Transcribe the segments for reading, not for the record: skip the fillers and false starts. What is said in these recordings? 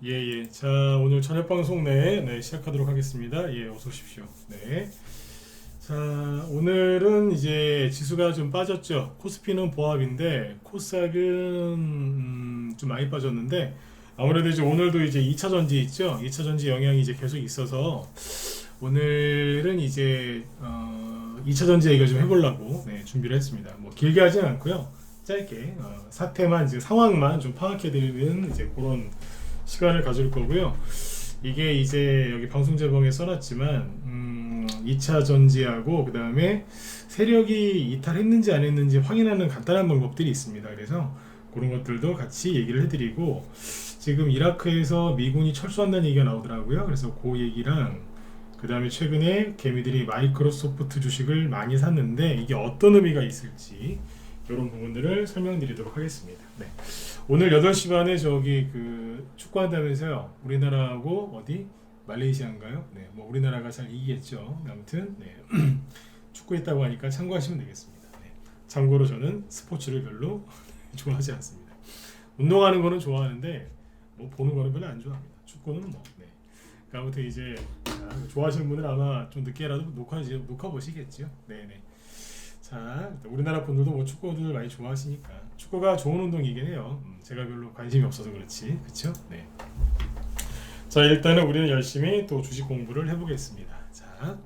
예, 예. 자, 오늘 저녁 방송 시작하도록 하겠습니다. 예, 어서 오십시오. 네. 자, 오늘은 이제 지수가 좀 빠졌죠. 코스피는 보합인데, 코스닥은 좀 많이 빠졌는데, 아무래도 이제 오늘도 이제 2차 전지 있죠. 2차 전지 영향이 이제 계속 있어서, 오늘은 이제, 2차 전지 얘기를 좀 해보려고, 준비를 했습니다. 뭐, 길게 하진 않고요. 짧게, 사태만, 이제 상황만 좀 파악해드리는 이제 그런 시간을 가질 거고요. 이게 이제 여기 방송제봉에 써놨지만 2차 전지하고 그 다음에 세력이 이탈했는지 안 했는지 확인하는 간단한 방법들이 있습니다. 그래서 그런 것들도 같이 얘기를 해드리고, 지금 이라크에서 미군이 철수한다는 얘기가 나오더라고요. 그래서 그 얘기랑 그 다음에 최근에 개미들이 마이크로소프트 주식을 많이 샀는데 이게 어떤 의미가 있을지 이런 부분들을 설명드리도록 하겠습니다. 네. 오늘 8시 반에 저기 그 축구한다면서요. 우리나라하고 어디? 말레이시아인가요? 네. 뭐 우리나라가 잘 이기겠죠. 아무튼 네. 축구했다고 하니까 참고하시면 되겠습니다. 네. 참고로 저는 스포츠를 별로 좋아하지 않습니다. 운동하는 거는 좋아하는데 뭐 보는 거는 별로 안 좋아합니다. 축구는 뭐. 네. 그러니까 아무튼 이제 좋아하시는 분은 아마 좀 늦게라도 녹화 보시겠죠. 네네. 자, 우리나라 분들도 뭐 축구를 많이 좋아하시니까 축구가 좋은 운동이긴 해요. 제가 별로 관심이 없어서 그렇지, 그렇죠? 네. 자, 일단은 우리는 열심히 또 주식 공부를 해보겠습니다. 자,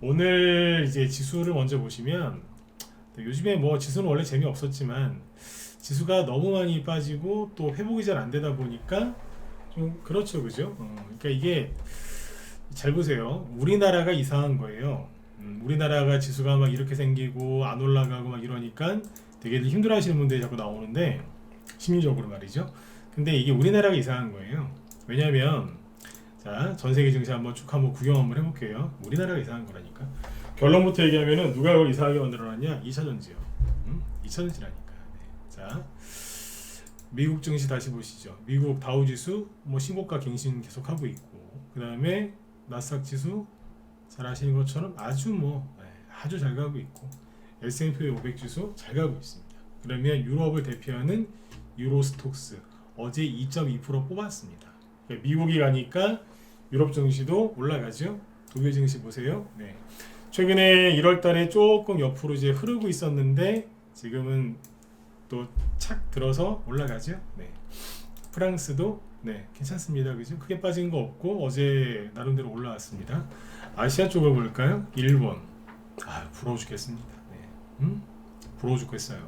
오늘 이제 지수를 먼저 보시면 요즘에 뭐 지수는 원래 재미 없었지만 지수가 너무 많이 빠지고 또 회복이 잘 안 되다 보니까 좀 그렇죠, 그죠? 그러니까 이게 잘 보세요. 우리나라가 이상한 거예요. 우리나라가 지수가 막 이렇게 생기고 안 올라가고 막 이러니까 되게 힘들어하시는 분들이 자꾸 나오는데, 심리적으로 말이죠. 근데 이게 우리나라가 이상한 거예요. 왜냐면 자, 전 세계 증시 한번 쭉 한번 구경 한번 해볼게요. 우리나라가 이상한 거라니까. 결론부터 얘기하면은 누가 그걸 이상하게 만들어놨냐? 2차 전지요. 2차 전지라니까. 네. 자, 미국 증시 다시 보시죠. 미국 다우지수 뭐 신고가 갱신 계속하고 있고, 그 다음에 나스닥 지수 잘 아시는 것처럼 아주 잘 가고 있고, S&P 500 지수 잘 가고 있습니다. 그러면 유럽을 대표하는 유로스톡스 어제 2.2% 뽑았습니다. 그러니까 미국이 가니까 유럽 증시도 올라가죠. 독일 증시 보세요. 네. 최근에 1월 달에 조금 옆으로 이제 흐르고 있었는데 지금은 또 착 들어서 올라가죠. 네. 프랑스도 괜찮습니다. 그죠? 크게 빠진 거 없고 어제 나름대로 올라왔습니다. 아시아 쪽을 볼까요? 일본. 부러워 죽겠습니다. 네. 부러워 죽겠어요.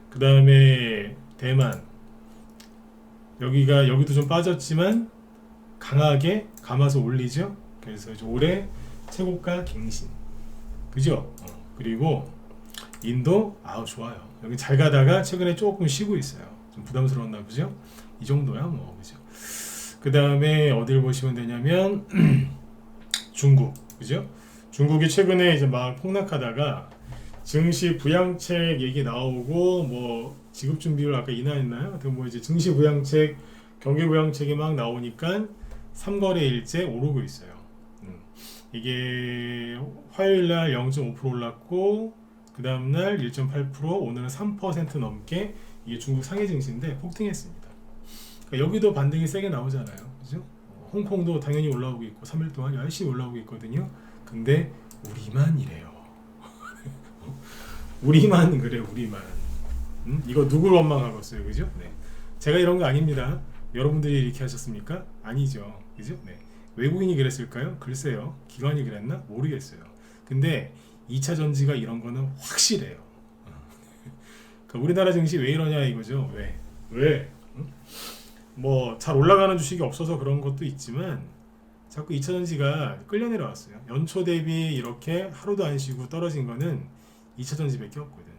그 다음에 대만. 여기도 좀 빠졌지만 강하게 감아서 올리죠. 그래서 이제 올해 최고가 갱신. 그죠? 그리고 인도 좋아요. 여기 잘 가다가 최근에 조금 쉬고 있어요. 좀 부담스러웠나 보죠? 이 정도야 뭐, 그죠? 그 다음에 어딜 보시면 되냐면 중국, 그죠? 중국이 최근에 이제 막 폭락하다가 증시 부양책 얘기 나오고 뭐 지급 준비율 아까 인하했나요? 뭐 이제 증시 부양책, 경기 부양책이 막 나오니까 3거래일째 오르고 있어요. 이게 화요일날 0.5% 올랐고 그 다음날 1.8%, 오늘은 3% 넘게 이게 중국 상해 증시인데 폭등했습니다. 그러니까 여기도 반등이 세게 나오잖아요, 그죠? 홍콩도 당연히 올라오고 있고 3일 동안 열심히 올라오고 있거든요. 근데 우리만 이래요. 우리만 그래, 우리만. 이거 누굴 원망하겠어요, 그죠? 네. 제가 이런 거 아닙니다. 여러분들이 이렇게 하셨습니까? 아니죠, 그죠? 네. 외국인이 그랬을까요? 글쎄요. 기관이 그랬나? 모르겠어요. 근데 2차 전지가 이런 거는 확실해요. 그러니까 우리나라 증시 왜 이러냐 이거죠. 왜? 뭐 잘 올라가는 주식이 없어서 그런 것도 있지만 자꾸 2차 전지가 끌려 내려왔어요. 연초 대비 이렇게 하루도 안 쉬고 떨어진 거는 2차 전지밖에 없거든.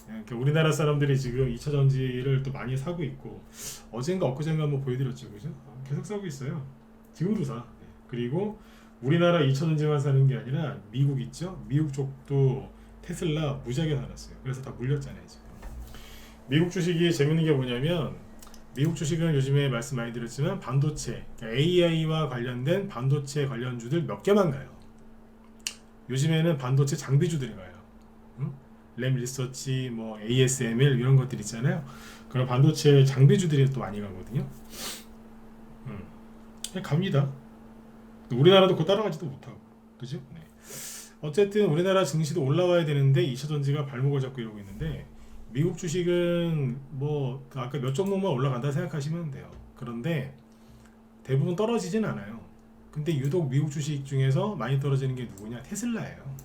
그러니까 우리나라 사람들이 지금 2차 전지를 또 많이 사고 있고, 어젠가 엊그젠가 한번 보여드렸죠, 그죠? 계속 사고 있어요. 지금도 사. 그리고 우리나라 2차 전지만 사는 게 아니라 미국 있죠? 미국 쪽도 테슬라 무지하게 사놨어요. 그래서 다 물렸잖아요, 지금. 미국 주식이 재밌는 게 뭐냐면, 미국 주식은 요즘에 말씀 많이 드렸지만 반도체, 그러니까 AI와 관련된 반도체 관련주들 몇 개만 가요. 요즘에는 반도체 장비주들이 가요. 램 리서치, 뭐 ASML 이런 것들 있잖아요. 그런 반도체 장비주들이 또 많이 가거든요. 그냥 갑니다. 우리나라도 그거 따라가지도 못하고, 그죠? 네. 어쨌든 우리나라 증시도 올라와야 되는데 2차 전지가 발목을 잡고 이러고 있는데, 미국 주식은 뭐 아까 몇 종목만 올라간다 생각하시면 돼요. 그런데 대부분 떨어지진 않아요. 근데 유독 미국 주식 중에서 많이 떨어지는 게 누구냐? 테슬라예요.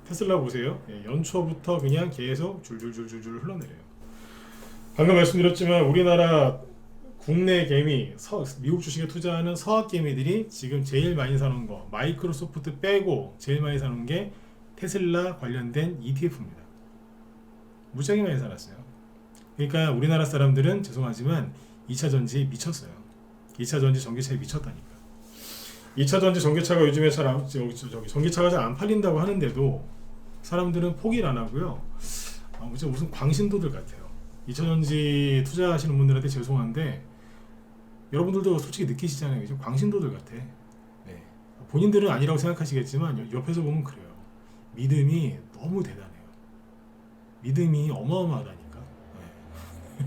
테슬라 보세요. 예, 연초부터 그냥 계속 줄줄줄줄줄 흘러내려요. 방금 말씀드렸지만 우리나라 국내 개미, 미국 주식에 투자하는 서학 개미들이 지금 제일 많이 사는 거, 마이크로소프트 빼고 제일 많이 사는 게 테슬라 관련된 ETF입니다. 무지하게 많이 살았어요. 그러니까 우리나라 사람들은 죄송하지만 2차 전지에 미쳤어요. 2차 전지 전기차에 미쳤다니까. 2차 전지 전기차가 요즘에 전기차가 잘 안 팔린다고 하는데도 사람들은 포기를 안 하고요. 무슨 광신도들 같아요. 2차 전지 투자하시는 분들한테 죄송한데 여러분들도 솔직히 느끼시잖아요. 그죠? 광신도들 같아. 네. 본인들은 아니라고 생각하시겠지만 옆에서 보면 그래요. 믿음이 너무 대단해요. 믿음이 어마어마하다니까. 네.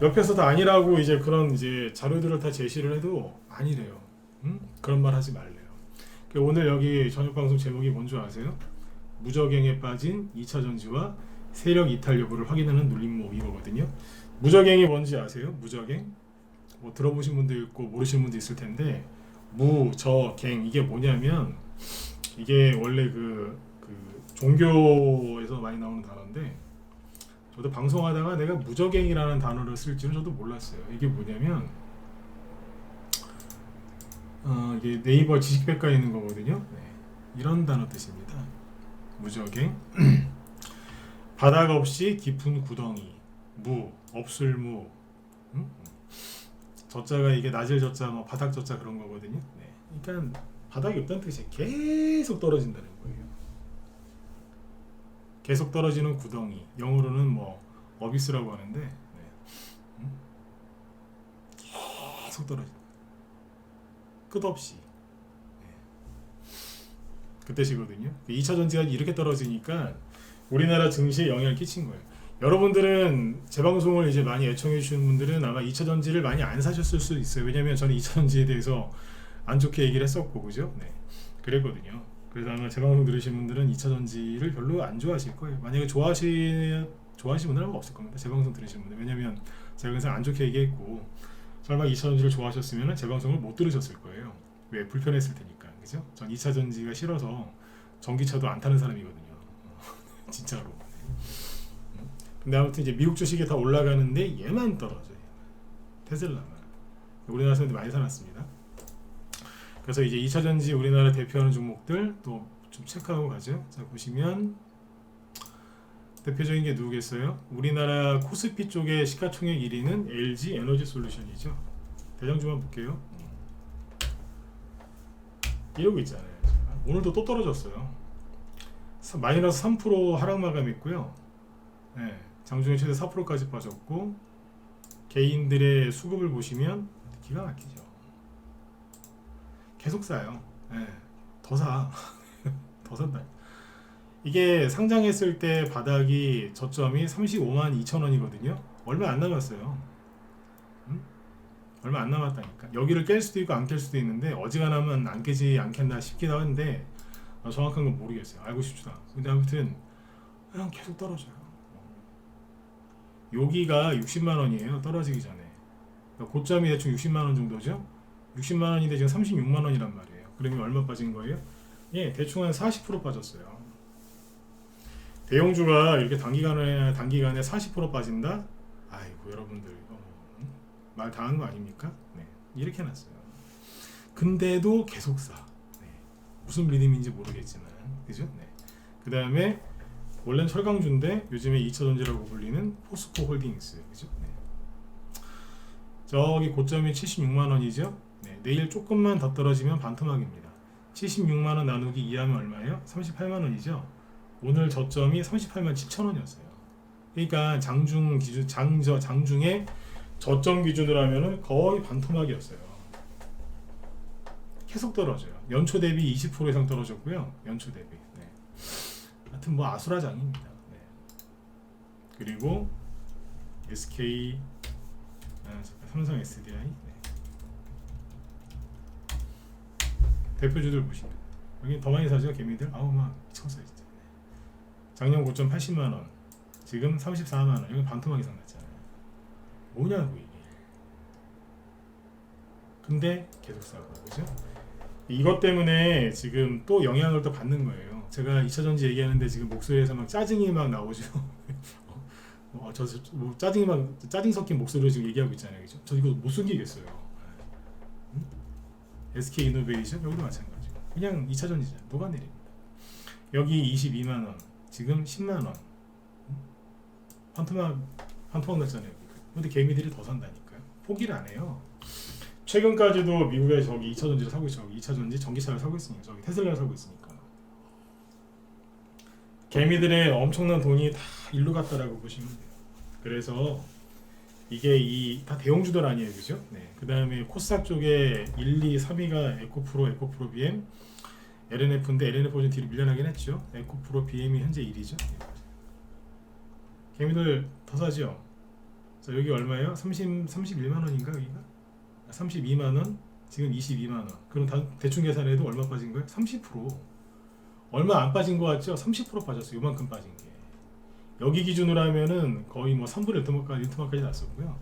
옆에서 다 아니라고 이제 그런 이제 자료들을 다 제시를 해도 아니래요. 그런 말 하지 말래요. 오늘 여기 저녁 방송 제목이 뭔지 아세요? 무적행에 빠진 2차 전지와 세력 이탈 여부를 확인하는 눌림목 이거거든요. 무적행이 뭔지 아세요? 무적행? 뭐 들어보신 분도 있고 모르시는 분도 있을 텐데, 무적행 이게 뭐냐면 이게 원래 그 종교에서 많이 나오는 단어인데, 저도 방송하다가 내가 무적행이라는 단어를 쓸 줄은 저도 몰랐어요. 이게 뭐냐면 이게 네이버 지식백과에 있는 거거든요. 네. 이런 단어 뜻입니다. 무적행. 바닥 없이 깊은 구덩이. 없을 무. 저자가 이게 낮을 저자, 뭐 바닥 저자 그런 거거든요. 네. 그러니까 바닥이 없다는 뜻이 계속 떨어진다는 거예요. 계속 떨어지는 구덩이. 영어로는 뭐 어비스라고 하는데, 네. 계속 떨어진다. 끝없이. 네. 그 뜻이거든요. 2차 전지가 이렇게 떨어지니까 우리나라 증시에 영향을 끼친 거예요. 여러분들은 제 방송을 이제 많이 애청해 주시는 분들은 아마 2차 전지를 많이 안 사셨을 수 있어요. 왜냐면 저는 2차 전지에 대해서 안 좋게 얘기를 했었고, 그죠? 네. 그랬거든요. 그래서 아마 제 방송 들으신 분들은 2차 전지를 별로 안 좋아하실 거예요. 만약에 좋아하시는 분들은 아마 없을 겁니다. 제 방송 들으신 분들. 왜냐면 제가 항상 안 좋게 얘기했고, 설마 2차 전지를 좋아하셨으면 제 방송을 못 들으셨을 거예요. 왜? 불편했을 테니까. 그죠? 전 2차 전지가 싫어서 전기차도 안 타는 사람이거든요. 진짜로. 근데 아무튼 이제 미국 주식이 다 올라가는데 얘만 떨어져요. 테슬라만. 우리나라 사람들이 많이 살았습니다. 그래서 이제 2차 전지 우리나라 대표하는 종목들 또 좀 체크하고 가죠. 자, 보시면 대표적인 게 누구겠어요? 우리나라 코스피 쪽의 시가총액 1위는 LG 에너지 솔루션이죠. 대장주만 볼게요. 이러고 있잖아요. 오늘도 또 떨어졌어요. 마이너스 3% 하락 마감 있고요. 네, 장중에 최대 4%까지 빠졌고, 개인들의 수급을 보시면 기가 막히죠. 계속 사요. 네, 더 사. 더 산다. 이게 상장했을 때 바닥이 저점이 35만 2천 원이거든요. 얼마 안 남았어요. 얼마 안 남았다니까. 여기를 깰 수도 있고 안 깰 수도 있는데 어지간하면 안 깨지 않겠나 싶기도 한데 정확한 건 모르겠어요. 알고 싶지도 않고. 근데 아무튼 그냥 계속 떨어져요. 여기가 60만 원이에요. 떨어지기 전에. 그러니까 고점이 대충 60만 원 정도죠. 60만 원인데 지금 36만 원이란 말이에요. 그러면 얼마 빠진 거예요? 예, 대충 한 40% 빠졌어요. 대형주가 이렇게 단기간에 40% 빠진다? 아이고 여러분들 말 당한 거 아닙니까? 네, 이렇게 해놨어요. 근데도 계속 사. 네, 무슨 믿음인지 모르겠지만, 그죠? 네. 그 다음에 원래는 철강주인데 요즘에 2차 전지라고 불리는 포스코 홀딩스, 그죠? 네. 저기 고점이 76만 원이죠? 네, 내일 조금만 더 떨어지면 반토막입니다. 76만 원 나누기 2하면 얼마예요? 38만 원이죠? 오늘 저점이 38만 7천 원이었어요. 그러니까 장중 기준, 장중에 저점 기준으로 하면은 거의 반토막이었어요. 계속 떨어져요. 연초 대비 20% 이상 떨어졌고요. 연초 대비. 네. 하여튼 뭐 아수라장입니다. 네. 그리고 SK 잠깐, 삼성 SDI. 네. 대표주들 보시면 여기 더 많이 사죠 개미들. 아우 막 미쳤어요 진짜. 작년 고점 80만 원, 지금 34만 원. 여기 반토막 이상 났잖아요. 뭐냐고 이게. 근데 계속 싸고 그죠? 이것 때문에 지금 또 영향을 또 받는 거예요. 제가 2차전지 얘기하는데 지금 목소리에서 막 짜증이 막 나오죠. 뭐 짜증이 막 짜증 섞인 목소리로 지금 얘기하고 있잖아요. 그죠? 저 이거 못 숨기겠어요. SK 이노베이션 여기도 마찬가지고 그냥 2차전지잖아요. 녹아내립니다. 여기 22만 원, 지금 10만 원. 반토막 났잖아요. 근데 개미들이 더 산다니까요. 포기를 안 해요. 최근까지도 미국에 저기 2차전지를 사고 있죠. 2차전지 전기차를 사고 있으니까, 저기 테슬라를 사고 있으니까. 개미들의 엄청난 돈이 다 일로 갔다라고 보시면 돼요. 그래서 이게 다 대형주들 아니에요, 그죠? 네. 그 다음에 코스닥 쪽에 1, 2, 3위가 에코프로 BM, LNF인데 LNF 좀 뒤로 밀려나긴 했죠. 에코프로 BM이 현재 1위죠. 개미들 더 사죠. 자, 여기 얼마예요? 31만 원인가 여기가? 32만 원, 지금 22만 원. 그럼 대충 계산해도 얼마 빠진 거예요? 30%. 얼마 안 빠진 거 같죠? 30% 빠졌어요. 요만큼 빠진 게. 여기 기준으로 하면은 거의 뭐 3분의 1토막까지 났었고요.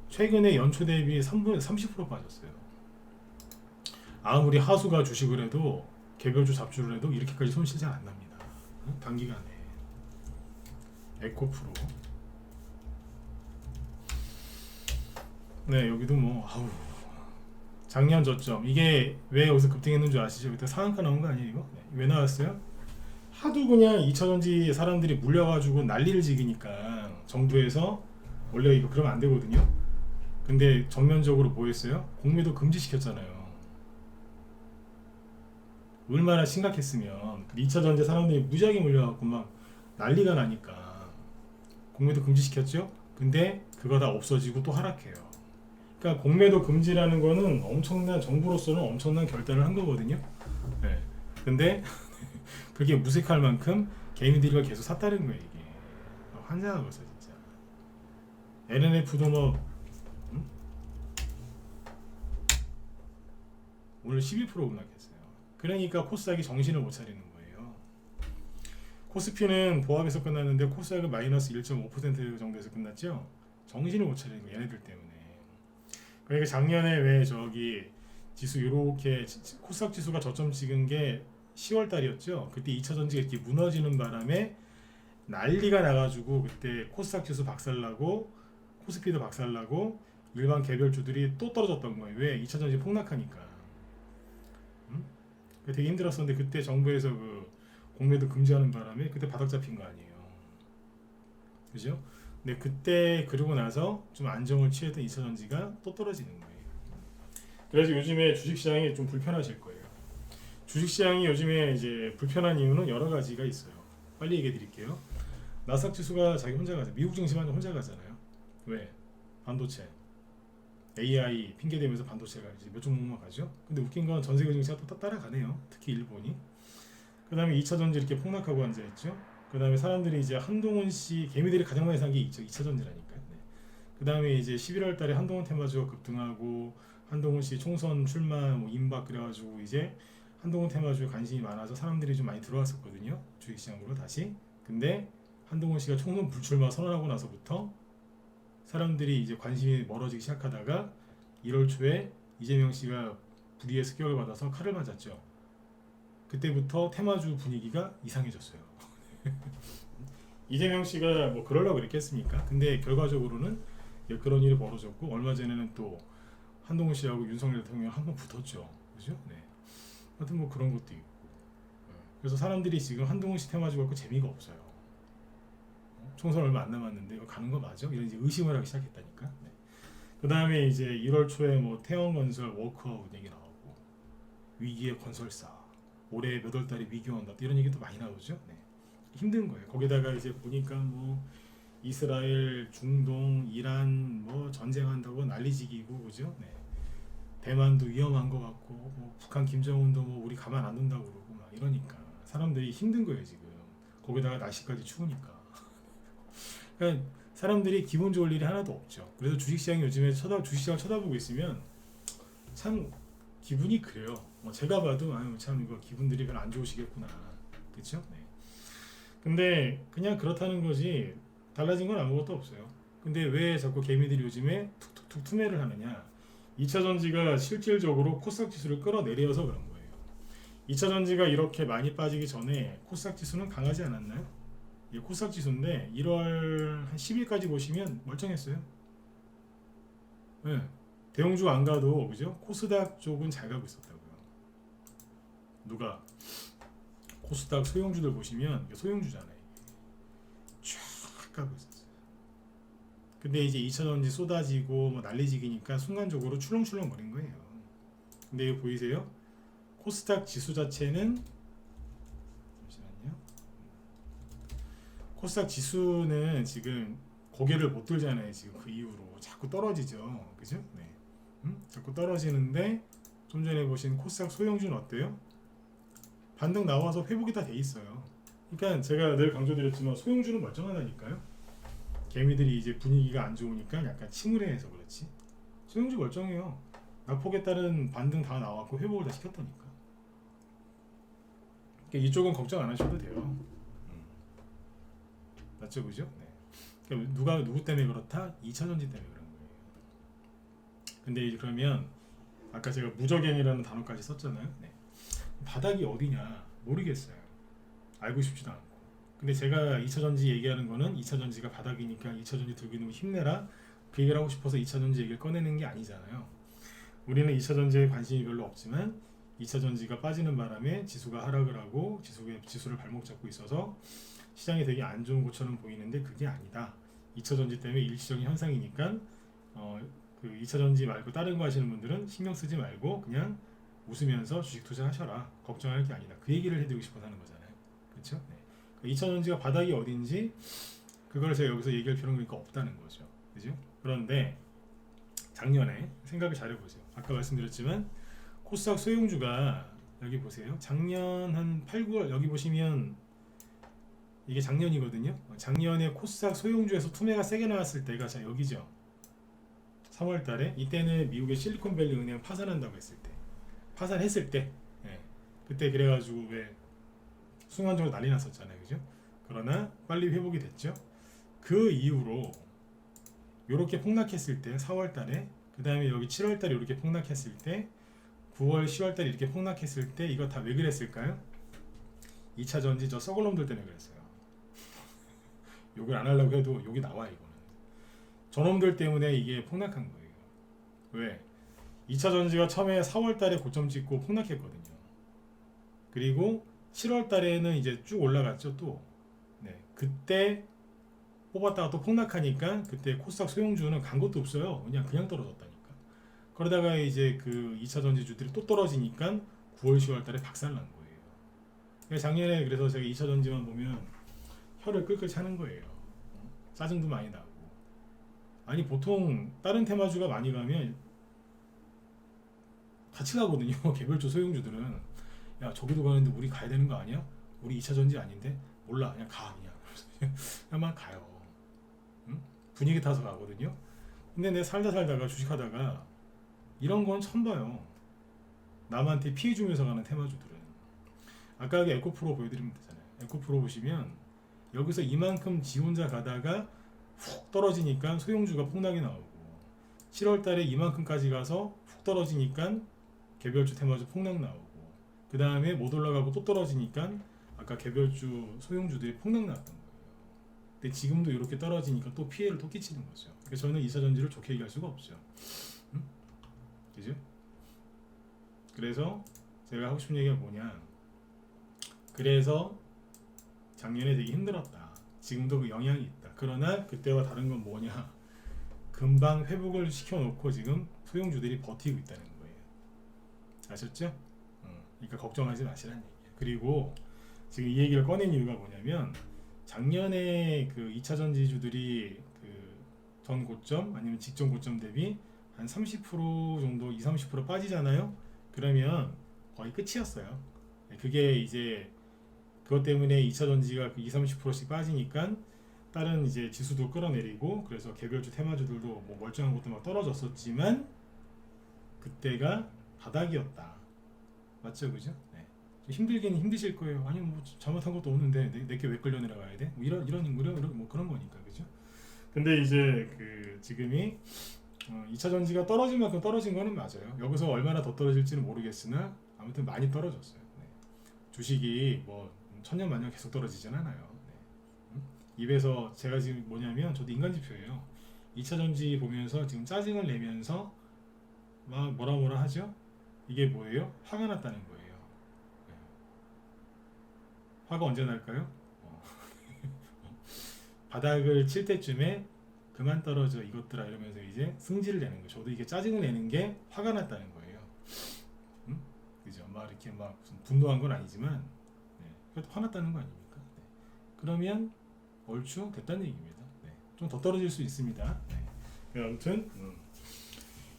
최근에 연초 대비 30% 빠졌어요. 아무리 하수가 주식을 해도, 개별주 잡주를 해도 이렇게까지 손실 잘 안 납니다. 단기간에. 에코프로. 네, 여기도 뭐 작년 저점. 이게 왜 여기서 급등했는 줄 아시죠? 그때 상한가 나온 거 아니에요 이거? 네. 왜 나왔어요? 하도 그냥 2차전지 사람들이 물려가지고 난리를 지기니까 정부에서 원래 이거 그러면 안 되거든요. 근데 정면적으로 뭐 했어요? 공매도 금지시켰잖아요. 얼마나 심각했으면 2차전지 사람들이 무지하게 물려갖고 막 난리가 나니까 공매도 금지시켰죠. 근데 그거 다 없어지고 또 하락해요. 그러니까 공매도 금지라는 거는 엄청난, 정부로서는 엄청난 결단을 한 거거든요. 네. 근데 그게 무색할 만큼 개미들이 계속 샀다는 거예요. 이게 환장하고서 진짜. LNF도 뭐 오늘 11% 급락했어요. 그러니까 코스닥이 정신을 못 차리는 거예요. 코스피는 보합에서 끝났는데 코스닥은 마이너스 1.5% 정도에서 끝났죠. 정신을 못 차리는 거예요. 얘네들 때문에. 그러니까 작년에 왜 저기 지수 이렇게 코스닥 지수가 저점 찍은 게 10월 달이었죠. 그때 2차전지가 이렇게 무너지는 바람에 난리가 나가지고 그때 코스닥 지수 박살나고 코스피도 박살나고 일반 개별주들이 또 떨어졌던 거예요. 왜? 2차전지 폭락하니까. 되게 힘들었었는데 그때 정부에서 그 공매도 금지하는 바람에 그때 바닥 잡힌 거 아니에요. 그죠? 근데 그때 그러고 나서 좀 안정을 취했던 2차전지가 또 떨어지는 거예요. 그래서 요즘에 주식시장이 좀 불편하실 거예요. 주식시장이 요즘에 이제 불편한 이유는 여러 가지가 있어요. 빨리 얘기해 드릴게요. 나스닥 지수가 자기 혼자 가죠. 미국 증시만 혼자 가잖아요. 왜? 반도체, AI 핑계 대면서 반도체가 이제 몇 종목만 가죠. 근데 웃긴 건 전 세계 증시가 또 따라가네요. 특히 일본이. 그 다음에 2차전지 이렇게 폭락하고 앉아있죠. 그 다음에 사람들이 이제 한동훈 씨, 개미들이 가장 많이 산 게 2차전지라니까. 네. 그 다음에 이제 11월 달에 한동훈 테마주가 급등하고 한동훈 씨 총선 출마 뭐 임박 그래가지고 이제 한동훈 테마주에 관심이 많아서 사람들이 좀 많이 들어왔었거든요. 주식시장으로 다시. 근데 한동훈 씨가 총선 불출마 선언하고 나서부터 사람들이 이제 관심이 멀어지기 시작하다가 1월 초에 이재명 씨가 불의의 습격을 받아서 칼을 맞았죠. 그때부터 테마주 분위기가 이상해졌어요. 이재명 씨가 뭐 그러려고 그랬겠습니까? 근데 결과적으로는 그런 일이 벌어졌고 얼마 전에는 또 한동훈 씨하고 윤석열 대통령 한번 붙었죠. 그죠? 네. 하여튼 뭐 그런 것도 있고. 그래서 사람들이 지금 한동훈 씨 테마주 갖고 재미가 없어요. 총선 얼마 안 남았는데 이거 가는 거 맞아? 이런 이제 의심을 하기 시작했다니까. 네. 그 다음에 이제 1월 초에 뭐 태영건설 워크아웃 얘기 나오고 위기의 건설사 올해 몇 월 달에 위기 온다 이런 얘기도 많이 나오죠. 네. 힘든 거예요. 거기다가 이제 보니까 뭐 이스라엘, 중동, 이란 뭐 전쟁한다고 난리지기고 그죠? 네. 대만도 위험한 것 같고 뭐 북한 김정은도 뭐 우리 가만 안 둔다고 그러고 막 이러니까 사람들이 힘든 거예요 지금. 거기다가 날씨까지 추우니까. 그러니까 사람들이 기분 좋을 일이 하나도 없죠. 그래서 주식시장 요즘에 주식시장을 쳐다보고 있으면 참 기분이 그래요. 제가 봐도 아유 참 이거 기분들이 별로 안 좋으시겠구나. 그렇죠? 네. 근데 그냥 그렇다는 거지 달라진 건 아무것도 없어요. 근데 왜 자꾸 개미들이 요즘에 툭툭툭 투매를 하느냐? 2차전지가 실질적으로 코스닥 지수를 끌어내려서 그런 거예요. 2차전지가 이렇게 많이 빠지기 전에 코스닥 지수는 강하지 않았나요? 이게 코스닥 지수인데 1월 한 10일까지 보시면 멀쩡했어요. 네. 대형주 안 가도 그죠? 코스닥 쪽은 잘 가고 있었다고요. 누가 코스닥 소형주들 보시면 소형주잖아요. 쫙 가고 있었어요. 근데 이제 2차전지 쏟아지고 뭐 난리지기니까 순간적으로 출렁출렁 거린 거예요. 근데 이거 보이세요? 코스닥 지수 자체는 잠시만요. 코스닥 지수는 지금 고개를 못 들잖아요. 지금 그 이후로 자꾸 떨어지죠. 그죠? 네. 자꾸 떨어지는데 좀 전에 보신 코스닥 소형주는 어때요? 반등 나와서 회복이 다 돼 있어요. 그러니까 제가 늘 강조드렸지만 소형주는 멀쩡하다니까요. 개미들이 이제 분위기가 안 좋으니까 약간 침울해해서 그렇지. 소형주 멀쩡해요. 낙폭에 따른 반등 다 나왔고 회복을 다 시켰다니까. 그러니까 이쪽은 걱정 안 하셔도 돼요. 맞죠, 그죠? 네. 그러니까 누구 때문에 그렇다? 2차전지 때문에 그런 거예요. 근데 이제 그러면 아까 제가 무적행이라는 단어까지 썼잖아요. 네. 바닥이 어디냐 모르겠어요. 알고 싶지도 않고. 근데 제가 2차전지 얘기하는 거는 2차전지가 바닥이니까 2차전지 들고 있는 거 힘내라 그 얘기를 하고 싶어서 2차전지 얘기를 꺼내는 게 아니잖아요. 우리는 2차전지에 관심이 별로 없지만 2차전지가 빠지는 바람에 지수가 하락을 하고 지수를 발목 잡고 있어서 시장이 되게 안 좋은 것처럼 보이는데 그게 아니다. 2차전지 때문에 일시적인 현상이니까 그 2차전지 말고 다른 거 하시는 분들은 신경 쓰지 말고 그냥 웃으면서 주식 투자하셔라. 걱정할 게 아니다. 그 얘기를 해드리고 싶어서 하는 거잖아요. 그렇죠? 네. 2차전지가 바닥이 어딘지 그걸 제가 여기서 얘기할 필요는 그러니까 없다는 거죠. 그죠? 그런데 작년에 생각을 잘 해보세요. 아까 말씀드렸지만 코스닥 소형주가 여기 보세요. 작년 한 8, 9월 여기 보시면 이게 작년이거든요. 작년에 코스닥 소형주에서 투매가 세게 나왔을 때가 자 여기죠. 3월 달에 이때는 미국의 실리콘밸리 은행 파산한다고 했을 때 파산했을 때 예. 그때 그래가지고 왜 순간적으로 난리 났었잖아요. 그죠? 그러나 빨리 회복이 됐죠. 그 이후로 이렇게 폭락했을 때 4월 달에 그 다음에 여기 7월 달에 이렇게 폭락했을 때 9월 10월 달에 이렇게 폭락했을 때 이거 다 왜 그랬을까요? 2차 전지 저 썩을 놈들 때문에 그랬어요. 욕을 안 하려고 해도 욕이 나와 이거는. 저놈들 때문에 이게 폭락한 거예요. 왜? 2차 전지가 처음에 4월 달에 고점 찍고 폭락했거든요. 그리고 7월 달에는 이제 쭉 올라갔죠 또. 네, 그때 뽑았다가 또 폭락하니까 그때 코스닥 소형주는 간 것도 없어요. 그냥 떨어졌다니까. 그러다가 이제 그 2차 전지주들이 또 떨어지니까 9월 10월 달에 박살난 거예요. 그러니까 작년에 그래서 제가 2차 전지만 보면 혀를 끌끌 차는 거예요. 짜증도 많이 나고. 아니 보통 다른 테마주가 많이 가면 같이 가거든요. 개별주 소형주들은. 야 저기도 가는데 우리 가야 되는 거 아니야? 우리 2차 전지 아닌데? 몰라 그냥 가 그냥 가요. 응? 분위기 타서 가거든요. 근데 내 살다가 주식하다가 이런 건 처음 봐요. 남한테 피해 주면서 가는 테마주들은. 아까 그 에코프로 보여드리면 되잖아요. 에코프로 보시면 여기서 이만큼 지 혼자 가다가 훅 떨어지니까 소형주가 폭락이 나오고 7월 달에 이만큼까지 가서 훅 떨어지니까 개별주 테마주 폭락 나오고 그 다음에 못 올라가고 또 떨어지니까 아까 개별주 소형주들이 폭락 나왔던 거예요. 근데 지금도 이렇게 떨어지니까 또 피해를 또 끼치는 거죠. 그래서 저는 2차전지를 좋게 얘기할 수가 없죠. 응? 그죠? 그래서 제가 하고 싶은 얘기가 뭐냐, 그래서 작년에 되게 힘들었다. 지금도 그 영향이 있다. 그러나 그때와 다른 건 뭐냐, 금방 회복을 시켜놓고 지금 소형주들이 버티고 있다는 거예요. 아셨죠? 그러니까 걱정하지 마시라는 얘기예요. 그리고 지금 이 얘기를 꺼낸 이유가 뭐냐면 작년에 그 2차 전지주들이 그 전 고점 아니면 직전 고점 대비 한 30% 정도 20-30% 빠지잖아요. 그러면 거의 끝이었어요. 그게 이제 그것 때문에 2차 전지가 그 20-30%씩 빠지니까 다른 이제 지수도 끌어내리고 그래서 개별주 테마주들도 뭐 멀쩡한 것도 막 떨어졌었지만 그때가 바닥이었다. 맞죠, 그죠? 네. 좀 힘들긴 힘드실 거예요. 아니 뭐 잘못한 것도 없는데 내게 왜 끌려 내려가야 돼? 뭐 이런 뭐 그런 거니까, 그죠? 근데 이제 그 지금이 2차 전지가 떨어진 만큼 떨어진 거는 맞아요. 여기서 얼마나 더 떨어질지는 모르겠으나 아무튼 많이 떨어졌어요. 네. 주식이 뭐 천년만년 계속 떨어지진 않아요. 네. 입에서 제가 지금 뭐냐면 저도 인간지표예요. 2차 전지 보면서 지금 짜증을 내면서 막 뭐라 하죠? 이게 뭐예요? 화가 났다는 거예요. 네. 화가 언제 날까요? 바닥을 칠 때쯤에 그만 떨어져 이것들아 이러면서 이제 승질을 내는 거예요. 저도 이게 짜증을 내는 게 화가 났다는 거예요. 그죠? 막 이렇게 막 무슨 분노한 건 아니지만 네. 그래도 화났다는 거 아닙니까? 네. 그러면 얼추 됐다는 얘기입니다. 네. 좀 더 떨어질 수 있습니다. 네. 아무튼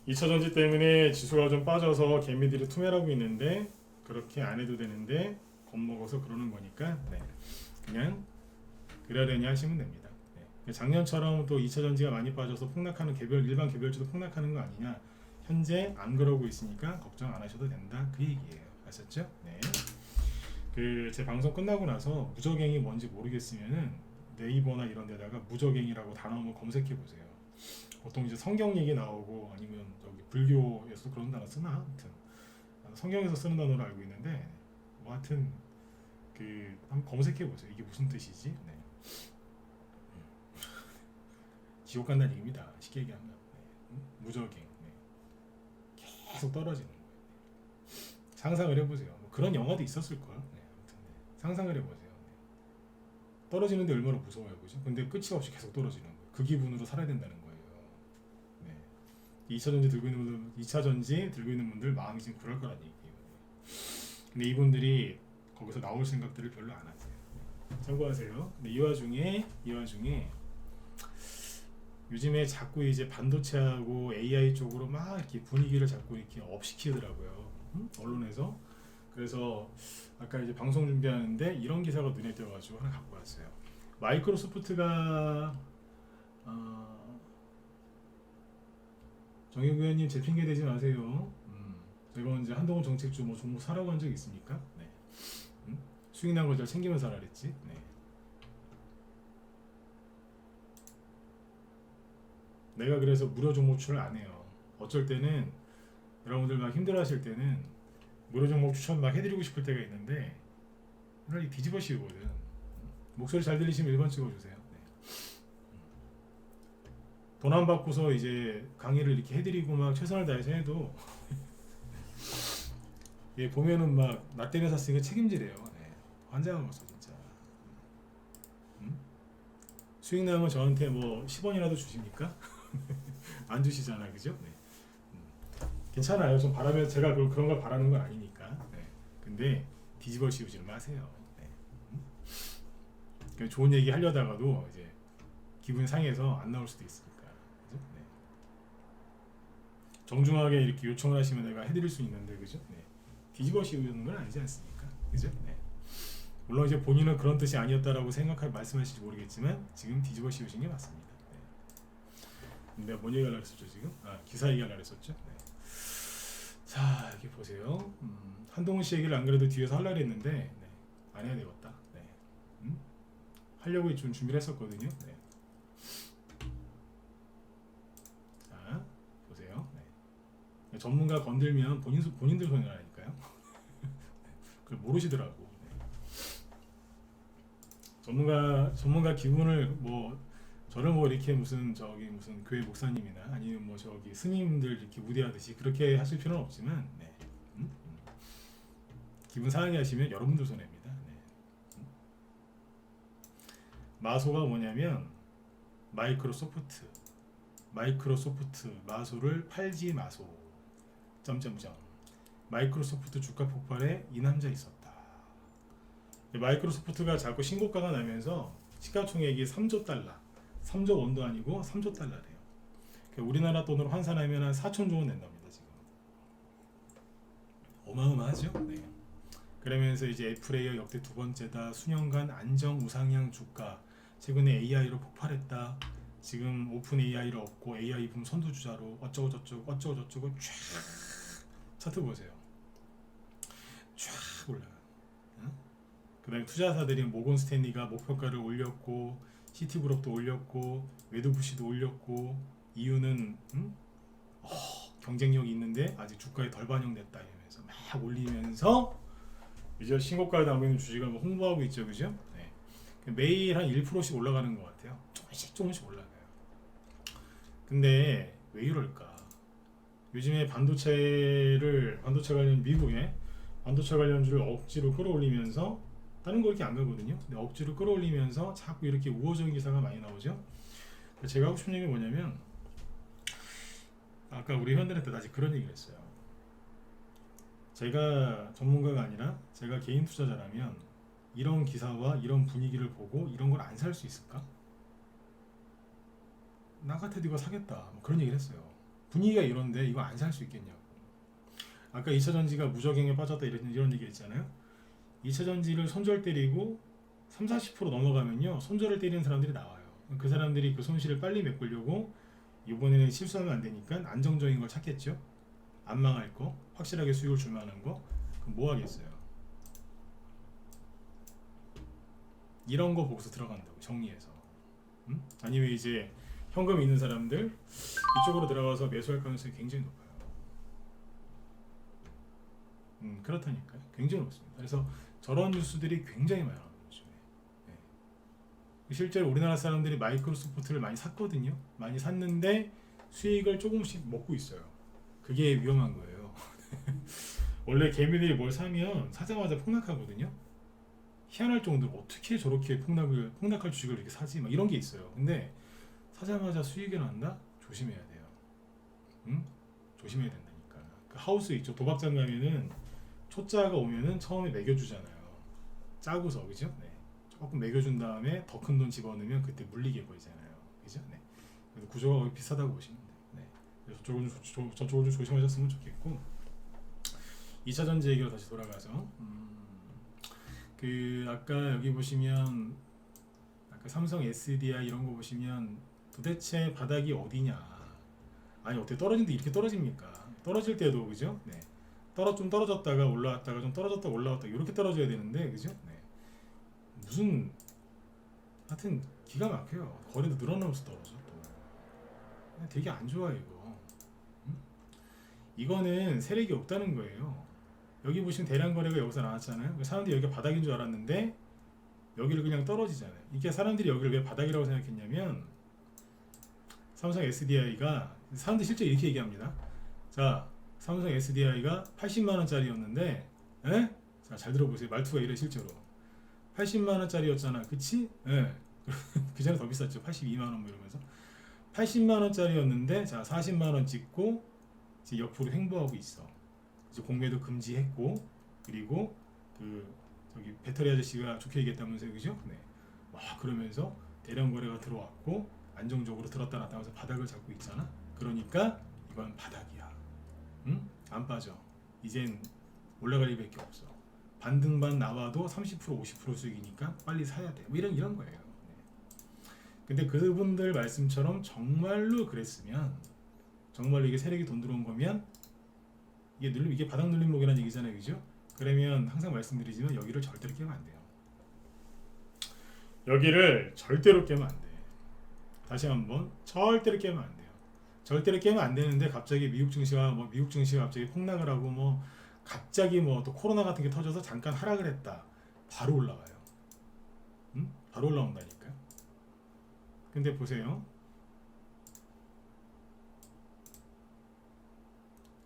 2차 전지 때문에 지수가 좀 빠져서 개미들이 투매라고 있는데 그렇게 안 해도 되는데 겁먹어서 그러는 거니까 네. 그냥 그러려니 하시면 됩니다. 네. 작년처럼 또 2차 전지가 많이 빠져서 폭락하는 일반 개별주도 폭락하는 거 아니냐. 현재 안 그러고 있으니까 걱정 안 하셔도 된다. 그 얘기예요. 아셨죠? 네. 그 제 방송 끝나고 나서 무적행이 뭔지 모르겠으면은 네이버나 이런 데다가 무적행이라고 단어 한번 검색해 보세요. 보통 이제 성경 얘기 나오고 아니면 저기 불교에서 그런 단어 쓰나? 하여튼 성경에서 쓰는 단어로 알고 있는데 뭐 하여튼 그 한번 검색해 보세요. 이게 무슨 뜻이지? 네. 지옥 간다는 얘기입니다. 쉽게 얘기하면 네. 무적행 네. 계속 떨어지는 거예요. 네. 상상을 해보세요. 뭐 그런 영화도 있었을 걸. 네. 아무튼 네. 상상을 해보세요. 네. 떨어지는데 얼마나 무서워요, 그죠? 근데 끝이 없이 계속 떨어지는 거예요. 그 기분으로 살아야 된다는 거예요. 네. 2차 전지 들고 있는 분들, 2차 전지 들고 있는 분들 마음이 지금 그럴 거란 얘기예요. 네. 근데 이분들이 거기서 나올 생각들을 별로 안 하세요. 네. 참고하세요. 근데 이 와중에 요즘에 자꾸 이제 반도체하고 AI 쪽으로 막 이렇게 분위기를 자꾸 이렇게 업시키더라고요. 언론에서. 그래서 아까 이제 방송 준비하는데 이런 기사가 눈에 띄어가지고 하나 갖고 왔어요. 마이크로소프트가 정의구 의원님 제 핑계 대지 마세요. 제가 언제 한동훈 정책주 뭐 종목 사라고 한 적 있습니까? 네. 수익 난 걸 잘 챙기면서 사라 그랬지. 네. 내가 그래서 무료 종목 추천을 안 해요. 어쩔 때는 여러분들 막 힘들어하실 때는 무료 종목 추천 막 해드리고 싶을 때가 있는데 차라리 뒤집어 씌우거든. 목소리 잘 들리시면 1번 찍어주세요. 네. 돈 안 받고서 이제 강의를 이렇게 해드리고 막 최선을 다해서 해도 예, 보면은 막 나 때문에 샀으니까 책임지래요. 네. 환장하면서 진짜. 수익 나면 저한테 뭐 10원이라도 주십니까? 안 주시잖아, 그죠? 네. 괜찮아요. 좀 바라면 제가 그런 걸 바라는 건 아니니까. 네. 근데 뒤집어 씌우지는 마세요. 네. 좋은 얘기 하려다가도 이제 기분 상해서 안 나올 수도 있으니까. 그죠? 네. 정중하게 이렇게 요청을 하시면 내가 해드릴 수 있는데, 그죠? 네. 뒤집어 씌우는 건 아니지 않습니까? 그죠? 네. 물론 이제 본인은 그런 뜻이 아니었다라고 말씀하실지 모르겠지만 지금 뒤집어 씌우신 게 맞습니다. 네. 내가 뭔 얘기하려고 했었죠 지금? 기사 얘기하려고 했었죠? 네. 자, 여기 보세요. 한동훈 씨 얘기를 안 그래도 뒤에서 하려고 했는데 네. 안 해야 되겠다. 네. 하려고 좀 준비를 했었거든요. 네. 자, 보세요. 네. 전문가 건들면 본인들 손해라니까요. 그걸 모르시더라고. 네. 전문가 기분을 저를 이렇게 무슨 교회 목사님이나 아니면 저기 스님들 이렇게 우대하듯이 그렇게 하실 필요는 없지만 네. 기분 상하게 하시면 여러분들 손해입니다. 네. 마소가 뭐냐면 마이크로소프트 마소를 팔지 마소 마이크로소프트 주가 폭발에 이 남자 있었다. 마이크로소프트가 자꾸 신고가가 나면서 시가총액이 3조 달러 3조 원도 아니고 3조 달러래요. 우리나라 돈으로 환산하면 한 4천조 원 낸답니다. 지금 어마어마하죠. 네. 그러면서 이제 애플에이어 역대 두 번째다. 수년간 안정 우상향 주가 최근에 AI로 폭발했다. 지금 오픈 AI를 얻고 AI 붐 선두주자로 어쩌고 저쩌고 쫙 차트 보세요. 쫙 올라가. 응? 그다음에 투자사들이 모건 스탠리가 목표가를 올렸고 시티그룹도 올렸고 웨드부시도 올렸고 이유는 경쟁력이 있는데 아직 주가에 덜 반영됐다 이러면서 막 올리면서 이제 신고가에 나오고 있는 주식을 뭐 홍보하고 있죠, 그죠? 네. 매일 한 1%씩 올라가는 것 같아요. 조금씩 올라가요. 근데 왜 이럴까? 요즘에 반도체 관련 미국의 반도체 관련주를 억지로 끌어올리면서 다른 거 이렇게 안 가거든요. 근데 억지로 끌어올리면서 자꾸 이렇게 우호적인 기사가 많이 나오죠. 제가 하고 싶은 얘기 뭐냐면 아까 우리 회원들한테 아직 그런 얘기를 했어요. 제가 전문가가 아니라 제가 개인 투자자라면 이런 기사와 이런 분위기를 보고 이런 걸 안 살 수 있을까? 나 같아도 이거 사겠다. 뭐 그런 얘기를 했어요. 분위기가 이런데 이거 안 살 수 있겠냐고. 아까 2차전지가 무적행에 빠졌다 이런 얘기 했잖아요. 2차전지를 손절 때리고 30-40% 넘어가면요. 손절을 때리는 사람들이 나와요. 그 사람들이 그 손실을 빨리 메꾸려고 이번에는 실수하면 안 되니까 안정적인 걸 찾겠죠. 안 망할 거, 확실하게 수익을 줄 만한 거. 그럼 뭐 하겠어요? 이런 거 보고서 들어간다고 정리해서. 아니면 이제 현금 있는 사람들 이쪽으로 들어가서 매수할 가능성이 굉장히 높아요. 그렇다니까요. 굉장히 높습니다. 그래서 저런 뉴스들이 굉장히 많아요. 요즘에. 네. 실제로 우리나라 사람들이 마이크로소프트를 많이 샀거든요. 많이 샀는데 수익을 조금씩 먹고 있어요. 그게 위험한 거예요. 원래 개미들이 뭘 사면 사자마자 폭락하거든요. 희한할 정도로 어떻게 저렇게 폭락할 주식을 이렇게 사지? 막 이런 게 있어요. 근데 사자마자 수익이 난다? 조심해야 돼요. 응? 조심해야 된다니까. 그 하우스 있죠. 도박장 가면은 초짜가 오면은 처음에 매겨주잖아요. 짜고서, 그죠? 네. 조금 매겨준 다음에 더 큰 돈 집어넣으면 그때 물리게 보이잖아요. 그죠? 네. 그래서 구조가 거의 비슷하다고 보시면 돼요. 네. 그래서 저쪽을 좀 조심하셨으면 좋겠고. 2차 전지 얘기로 다시 돌아가서 그 아까 여기 보시면 아까 삼성 SDI 이런 거 보시면 도대체 바닥이 어디냐? 아니 어떻게 떨어지는데 이렇게 떨어집니까? 떨어질 때도 그죠? 네. 좀 떨어졌다가 올라왔다가 좀 떨어졌다가 올라왔다가 이렇게 떨어져야 되는데 그죠? 네. 무슨 하여튼 기가 막혀요. 거래도 늘어나면서 떨어져 또. 되게 안 좋아 이거. 이거는 세력이 없다는 거예요. 여기 보시면 대량 거래가 여기서 나왔잖아요. 사람들이 여기가 바닥인 줄 알았는데 여기를 그냥 떨어지잖아요. 이게 사람들이 여기를 왜 바닥이라고 생각했냐면 삼성 SDI가 사람들이 실제 이렇게 얘기합니다. 자, 삼성 SDI가 80만 원짜리였는데, 에? 자, 잘 들어보세요. 말투가 이래 실제로. 80만 원짜리였잖아, 그치? 예. 그 전에 더 비쌌죠. 82만 원 뭐 이러면서. 80만 원짜리였는데, 자, 40만 원 찍고 이제 옆으로 횡보하고 있어. 이제 공매도 금지했고, 그리고 그 저기 배터리 아저씨가 좋게 얘기했다면서요, 그죠? 네. 막 그러면서 대량 거래가 들어왔고 안정적으로 들었다 놨다 하면서 바닥을 잡고 있잖아. 그러니까 이건 바닥이야. 응? 안 빠져. 이젠 올라갈 일밖에 없어. 반등반 나와도 30% 50% 수익이니까 빨리 사야 돼. 뭐 이런 거예요. 네. 근데 그분들 말씀처럼 정말로 그랬으면 정말로 이게 세력이 돈 들어온 거면 이게 바닥 눌림목이라는 얘기잖아요, 그죠? 그러면 항상 말씀드리지만 여기를 절대로 깨면 안 돼요. 여기를 절대로 깨면 안 돼. 다시 한번 절대로 깨면 안 돼요. 절대로 깨면 안 되는데 갑자기 미국 증시가 갑자기 폭락을 하고 뭐 갑자기 뭐 또 코로나 같은 게 터져서 잠깐 하락을 했다. 바로 올라가요. 응? 바로 올라온다니까요. 근데 보세요.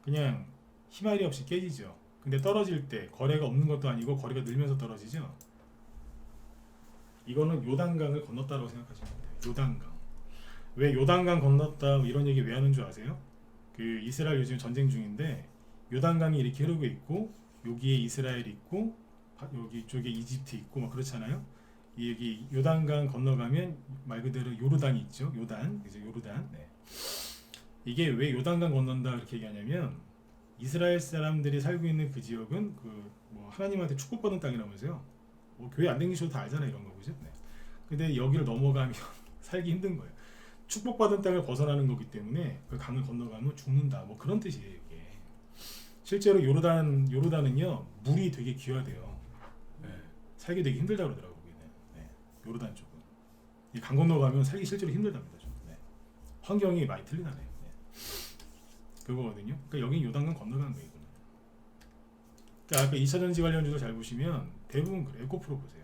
그냥 희말이 없이 깨지죠. 근데 떨어질 때 거래가 없는 것도 아니고 거래가 늘면서 떨어지죠. 이거는 요단강을 건넜다고 생각하시면 돼요. 요단강. 왜 요단강 건넜다 이런 얘기 왜 하는 줄 아세요? 그 이스라엘 요즘 전쟁 중인데 요단강이 이렇게 흐르고 있고 여기에 이스라엘 있고 여기 이쪽에 이집트 있고 막 그렇잖아요. 여기 요단강 건너가면 말 그대로 요르단이 있죠. 요단, 이제 요르단. 네. 이게 왜 요단강 건넌다 이렇게 얘기하냐면 이스라엘 사람들이 살고 있는 그 지역은 그 뭐 하나님한테 축복받은 땅이라면서요. 뭐 교회 안 다니셔도 다 알잖아요 이런 거 그죠? 네. 근데 여기를 넘어가면 살기 힘든 거예요. 축복받은 땅을 벗어나는 거기 때문에 그 강을 건너가면 죽는다. 뭐 그런 뜻이에요. 이게 실제로 요르단은요 물이 되게 귀하대요. 네. 살기 되게 힘들다 그러더라고요. 거기는. 네. 요르단 쪽은 이 강 건너가면 살기 실제로 힘들답니다. 좀. 네. 환경이 많이 틀리다네요. 네. 그거거든요. 그러니까 여기 요단강 건너가는 거예요. 이거는. 그러니까 아까 2차 전지 관련주도 잘 보시면 대부분 그래요. 에코프로 보세요.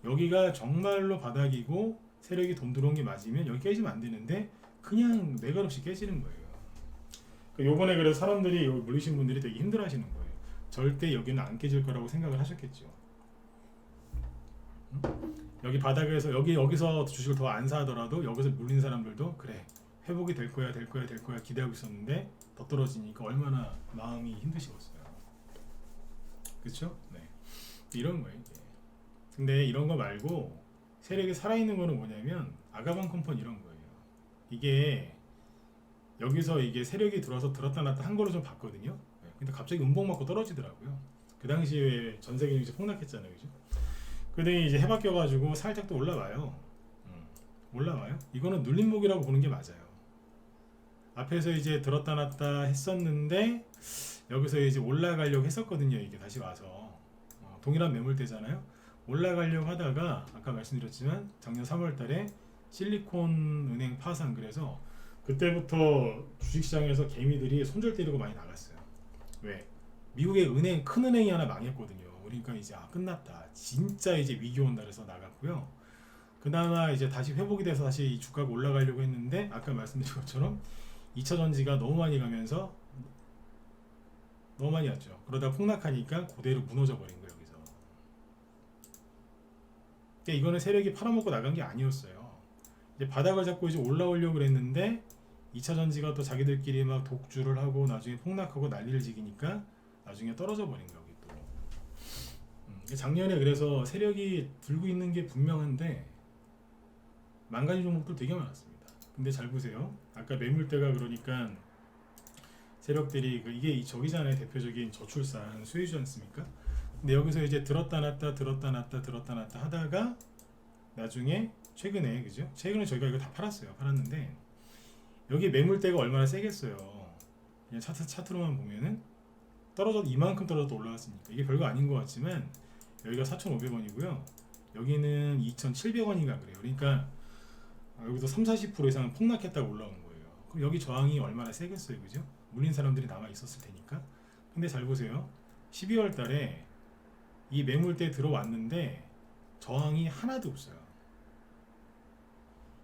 여기가 정말로 바닥이고 세력이 돈 들어온 게 맞으면 여기 깨지면 안 되는데 그냥 내가 없이 깨지는 거예요. 그러니까 요번에 그래서 사람들이 여기 물리신 분들이 되게 힘들어하시는 거예요. 절대 여기는 안 깨질 거라고 생각을 하셨겠죠. 여기 바닥에서 여기서 주식을 더 안 사더라도 여기서 물린 사람들도 그래 회복이 될 거야 기대하고 있었는데 더 떨어지니까 얼마나 마음이 힘드시겠어요. 그렇죠? 네. 이런 거예요. 이게. 근데 이런 거 말고 세력이 살아있는 거는 뭐냐면 아가방 컴퍼니 이런 거예요. 이게 여기서 이게 세력이 들어와서 들었다 놨다 한 거로 좀 봤거든요. 근데 갑자기 음봉 맞고 떨어지더라고요. 그 당시에 전 세계 경제 폭락했잖아요, 그죠? 그때 이제 해바뀌어가지고 살짝 또 올라와요. 올라와요. 이거는 눌림목이라고 보는 게 맞아요. 앞에서 이제 들었다 놨다 했었는데 여기서 이제 올라가려고 했었거든요. 이게 다시 와서 동일한 매물대잖아요. 올라가려고 하다가 아까 말씀드렸지만 작년 3월달에 실리콘은행 파산 그래서 그때부터 주식시장에서 개미들이 손절 때리고 많이 나갔어요. 왜? 미국의 은행 큰 은행이 하나 망했거든요. 그러니까 이제 끝났다. 진짜 이제 위기 온다 그래서 나갔고요. 그나마 이제 다시 회복이 돼서 다시 주가가 올라가려고 했는데 아까 말씀드린 것처럼 2차 전지가 너무 많이 가면서 너무 많이 왔죠. 그러다 폭락하니까 그대로 무너져 버린 거예요. 여기서. 그러니까 이거는 세력이 팔아먹고 나간 게 아니었어요. 이제 바닥을 잡고 이제 올라오려고 그랬는데 2차 전지가 또 자기들끼리 막 독주를 하고 나중에 폭락하고 난리를 지기니까 나중에 떨어져 버린 거예요. 작년에 그래서 세력이 들고 있는 게 분명한데 망가진 종목들 되게 많았습니다. 근데 잘 보세요. 아까 매물대가 그러니까 세력들이 이게 저기잖아요. 대표적인 저출산 수혜주 않습니까? 근데 여기서 이제 들었다 놨다 하다가 나중에 최근에 그죠? 최근에 저희가 이거 다 팔았어요. 팔았는데 여기 매물대가 얼마나 세겠어요. 그냥 차트로만 보면은 떨어져도 이만큼 떨어져도 올라갔으니까 이게 별거 아닌 것 같지만 여기가 4,500원이고요. 여기는 2,700원인가 그래요. 그러니까 여기서 30-40% 이상 폭락했다고 올라온 거예요. 그럼 여기 저항이 얼마나 세겠어요. 그죠? 물린 사람들이 남아 있었을 테니까. 근데 잘 보세요. 12월 달에 이 매물대 들어왔는데 저항이 하나도 없어요.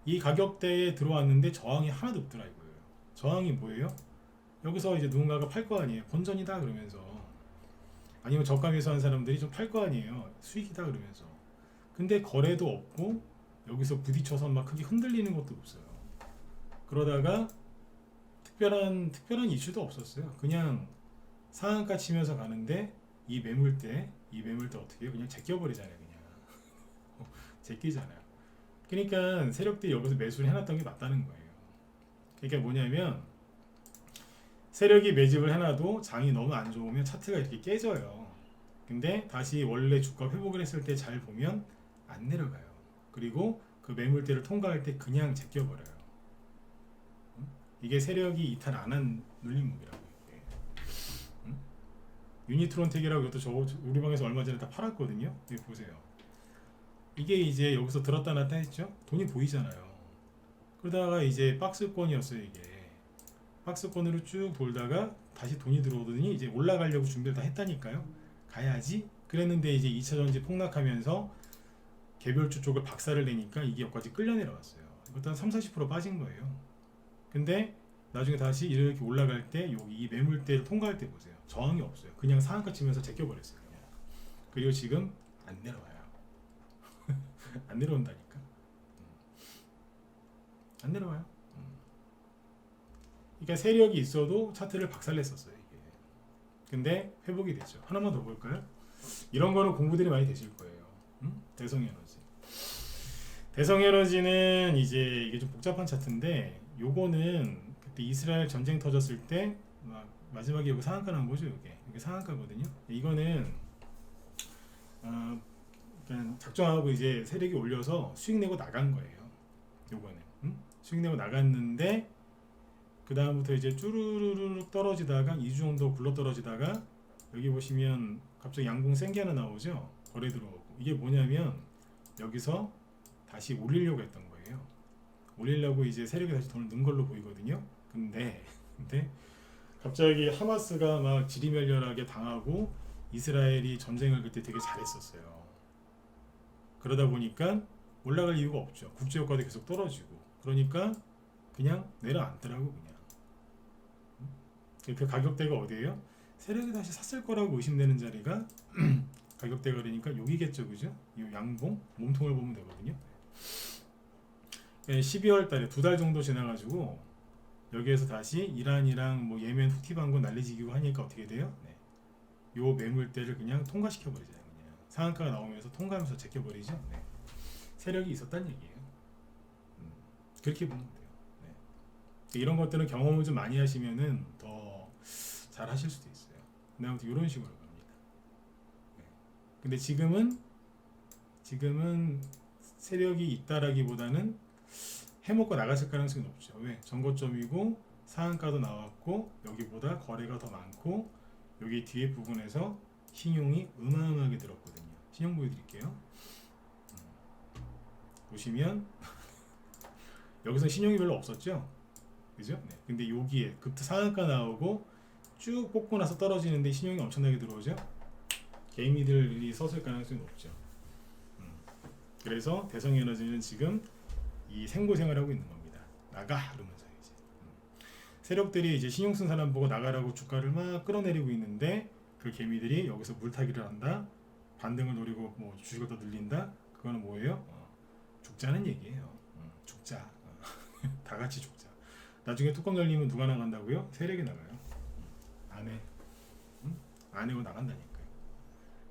이 가격대에 들어왔는데 저항이 하나도 없더라 이거예요. 저항이 뭐예요? 여기서 이제 누군가가 팔 거 아니에요. 본전이다 그러면서. 아니면 저가에서 한 사람들이 좀 팔 거 아니에요. 수익이다 그러면서. 근데 거래도 없고 여기서 부딪혀서 막 크게 흔들리는 것도 없어요. 그러다가 특별한 이슈도 없었어요. 그냥 상한가 치면서 가는데 이 매물대 어떻게 해요? 그냥 제껴버리잖아요. 그냥 제끼잖아요. 그러니까 세력들이 여기서 매수를 해놨던 게 맞다는 거예요. 그러니까 뭐냐면 세력이 매집을 해놔도 장이 너무 안 좋으면 차트가 이렇게 깨져요. 근데 다시 원래 주가 회복을 했을 때 잘 보면 안 내려가요. 그리고 그 매물대를 통과할 때 그냥 제껴버려요. 이게 세력이 이탈 안 한 눌림목이라고요. 유니트론텍이라고 이것도 우리 방에서 얼마 전에 다 팔았거든요. 여기 보세요. 이게 이제 여기서 들었다 놨다 했죠. 돈이 보이잖아요. 그러다가 이제 박스권이었어요. 이게 박스권으로 쭉 돌다가 다시 돈이 들어오더니 이제 올라가려고 준비를 다 했다니까요. 가야지 그랬는데 이제 2차 전지 폭락하면서 개별주 쪽을 박살을 내니까 이게 여기까지 끌려 내려왔어요. 이것도 한 30-40% 빠진 거예요. 근데 나중에 다시 이렇게 올라갈 때 여기 이 매물대를 통과할 때 보세요. 저항이 없어요. 그냥 상한가 치면서 제껴버렸어요. 그냥. 그리고 지금 안 내려와요. 안 내려온다니까. 안 내려와요. 그러니까 세력이 있어도 차트를 박살냈었어요. 이게. 근데 회복이 됐죠. 하나만 더 볼까요? 이런 거는 공부들이 많이 되실 거예요. 대성에너지. 대성에너지는 이제 이게 좀 복잡한 차트인데 요거는 그때 이스라엘 전쟁 터졌을 때 막 마지막에 여기 상한가 나온 거죠. 이게 상한가거든요. 이거는 그냥 작정하고 이제 세력이 올려서 수익 내고 나간 거예요. 요거는 수익 내고 나갔는데 그 다음부터 이제 쭈루루룩 떨어지다가 2주 정도 굴러 떨어지다가 여기 보시면 갑자기 양봉 센 게 하나 나오죠. 거래 들어오고 이게 뭐냐면 여기서 다시 올리려고 했던 거예요. 올리려고 이제 세력이 다시 돈을 넣은 걸로 보이거든요. 근데 갑자기 하마스가 막 지리멸렬하게 당하고 이스라엘이 전쟁을 그때 되게 잘했었어요. 그러다 보니까 올라갈 이유가 없죠. 국제유가도 계속 떨어지고 그러니까 그냥 내려앉더라고 그냥. 그 가격대가 어디예요? 세력이 다시 샀을 거라고 의심되는 자리가 가격대가 그러니까 여기겠죠, 그죠? 이 양봉 몸통을 보면 되거든요. 12월 달에 2달 정도 지나가지고 여기에서 다시 이란이랑 뭐 예멘 후티 반군 난리지기고 하니까 어떻게 돼요? 네. 요 매물대를 그냥 통과시켜 버리잖아요. 그냥 상한가가 나오면서 통과하면서 제껴버리죠. 네. 세력이 있었다는 얘기예요. 그렇게 보면 돼요. 네. 이런 것들은 경험을 좀 많이 하시면은 더 잘 하실 수도 있어요. 근데 아무튼 이런 식으로 갑니다. 네. 근데 지금은 세력이 있다라기보다는 해먹고 나갔을 가능성이 높죠. 왜? 전고점이고 상한가도 나왔고 여기보다 거래가 더 많고 여기 뒤에 부분에서 신용이 어마어마하게 들었거든요. 신용 보여드릴게요. 보시면 여기서 신용이 별로 없었죠? 그죠? 네. 근데 여기에 급트 상한가 나오고 쭉 뽑고 나서 떨어지는데 신용이 엄청나게 들어오죠? 개미들이 썼을 가능성이 높죠. 그래서 대성에너지는 지금 이 생고생을 하고 있는 겁니다. 나가! 그러면서 이제 세력들이 이제 신용 쓴 사람 보고 나가라고 주가를 막 끌어내리고 있는데 그 개미들이 여기서 물타기를 한다. 반등을 노리고 뭐 주식을 더 늘린다. 그거는 뭐예요? 죽자는 얘기예요. 죽자. 다 같이 죽자. 나중에 뚜껑 열리면 누가 나간다고요? 세력이 나가요. 안에 안에고 나간다니까요.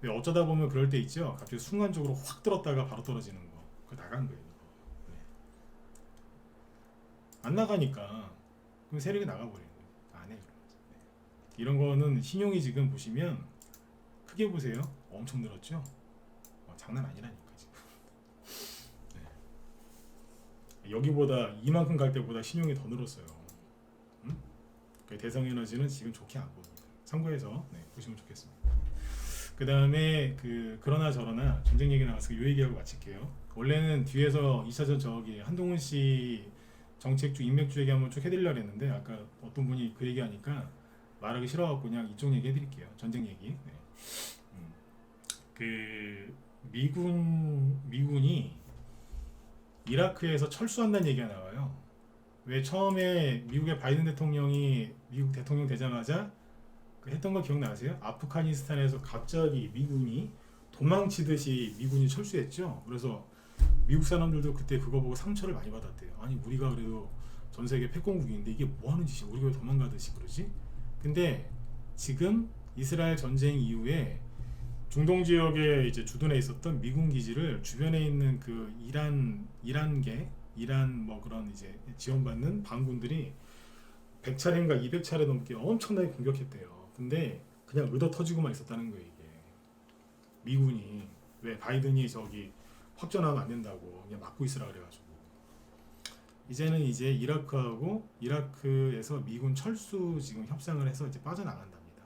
근데 어쩌다 보면 그럴 때 있죠. 갑자기 순간적으로 확 들었다가 바로 떨어지는 거. 그거 나간 거예요. 네. 안 나가니까 그럼 세력이 나가버리는 거예요. 안에. 네. 이런 거는 신용이 지금 보시면 크게 보세요. 엄청 늘었죠. 장난 아니라니까 지금. 네. 여기보다 이만큼 갈 때보다 신용이 더 늘었어요. 대성에너지는 지금 좋게 안 보입니다. 참고해서 보시면 좋겠습니다. 그 다음에 그러나 저러나 전쟁 얘기 나와서 요 얘기하고 마칠게요. 원래는 뒤에서 2차전 저기 한동훈 씨 정책주 인맥주 얘기 한번 쭉 해드리려고 했는데 아까 어떤 분이 그 얘기하니까 말하기 싫어갖고 그냥 이쪽 얘기 해드릴게요. 전쟁 얘기. 네. 그 미군이 이라크에서 철수한다는 얘기가 나와요. 왜 처음에 미국의 바이든 대통령이 미국 대통령 되자마자 했던 거 기억나세요? 아프가니스탄에서 갑자기 미군이 도망치듯이 미군이 철수했죠. 그래서 미국 사람들도 그때 그거 보고 상처를 많이 받았대요. 아니 우리가 그래도 전 세계 패권국인데 이게 뭐 하는 짓이야? 우리가 왜 도망가듯이 그러지? 근데 지금 이스라엘 전쟁 이후에 중동 지역에 이제 주둔해 있었던 미군 기지를 주변에 있는 그 이란 뭐 그런 이제 지원받는 반군들이 100차례인가 200차례 넘게 엄청나게 공격했대요. 근데 그냥 의도 터지고만 있었다는 거예요. 이게 미군이 왜 바이든이 저기 확전하면 안 된다고 그냥 막고 있으라 그래가지고 이제는 이제 이라크에서 미군 철수 지금 협상을 해서 이제 빠져나간답니다.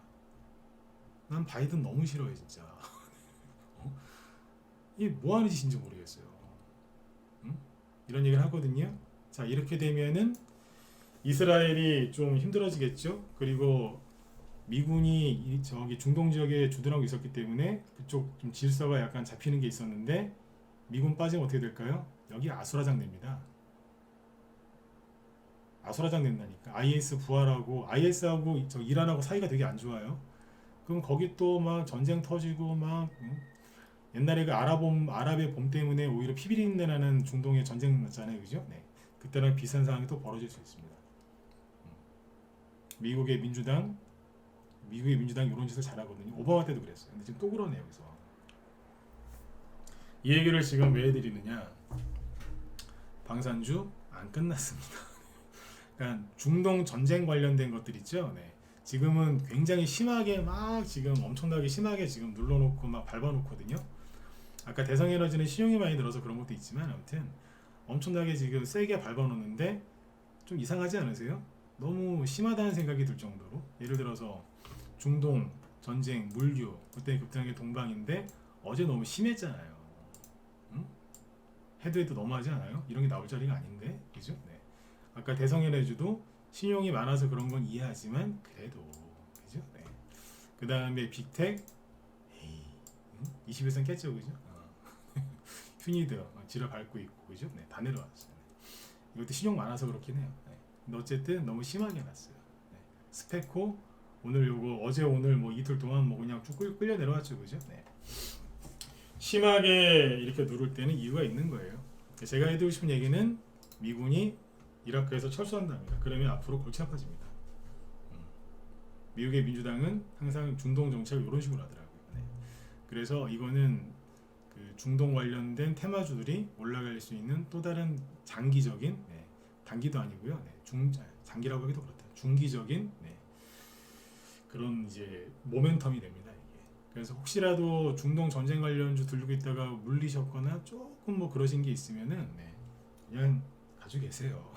난 바이든 너무 싫어해 진짜. 이게 뭐 하는 짓인지 모르겠어요. 이런 얘기를 하거든요. 자, 이렇게 되면은 이스라엘이 좀 힘들어지겠죠. 그리고 미군이 저기 중동 지역에 주둔하고 있었기 때문에 그쪽 좀 질서가 약간 잡히는 게 있었는데 미군 빠지면 어떻게 될까요? 여기 아수라장 됩니다. 아수라장 된다니까. IS 부활하고 IS하고 저 이란하고 사이가 되게 안 좋아요. 그럼 거기 또 막 전쟁 터지고 막 옛날에 그 아랍의 봄 때문에 오히려 피비린내 나는 중동에 전쟁 났잖아요, 그죠? 네. 그때랑 비슷한 상황이 또 벌어질 수 있습니다. 미국의 민주당 이런 짓을 잘하거든요. 오바마 때도 그랬어요. 근데 지금 또 그러네요, 여기서. 이 얘기를 지금 왜 해드리느냐? 방산주 안 끝났습니다. 그러니까 중동 전쟁 관련된 것들 있죠. 네. 지금은 굉장히 심하게 막 지금 엄청나게 심하게 지금 눌러놓고 막 밟아놓거든요. 아까 대성에너지는 신용이 많이 늘어서 그런 것도 있지만 아무튼 엄청나게 지금 세게 밟아놓는데 좀 이상하지 않으세요? 너무 심하다는 생각이 들 정도로 예를 들어서 중동 전쟁 물류 그때 급등하게 동방인데 어제 너무 심했잖아요. 응? 해도 너무하지 않아요? 이런 게 나올 자리가 아닌데 그죠? 네. 아까 대성에너지도 신용이 많아서 그런 건 이해하지만 그래도 그죠? 네. 그 다음에 빅텍 21선 깼죠 그죠? 휴니드 지뢰 밟고 있고 그죠? 네, 다 내려왔어요. 네. 이것도 신용 많아서 그렇긴 해요. 네. 근데 어쨌든 너무 심하게 났어요. 네. 스페코 오늘 요거 어제 오늘 뭐 이틀 동안 뭐 그냥 쭉 끌려 내려왔죠 그죠? 네. 심하게 이렇게 누를 때는 이유가 있는 거예요. 제가 해드리고 싶은 얘기는 미군이 이라크에서 철수한답니다. 그러면 앞으로 골치 아파집니다. 미국의 민주당은 항상 중동 정책을 이런 식으로 하더라고요. 네. 그래서 이거는 그 중동 관련된 테마주들이 올라갈 수 있는 또 다른 장기적인 네, 단기도 아니고요. 네, 장기라고 하기도 그렇다. 중기적인 네, 그런 이제 모멘텀이 됩니다. 이게. 그래서 혹시라도 중동 전쟁 관련주 들고 있다가 물리셨거나 조금 뭐 그러신 게 있으면은 네, 그냥 가지고 계세요.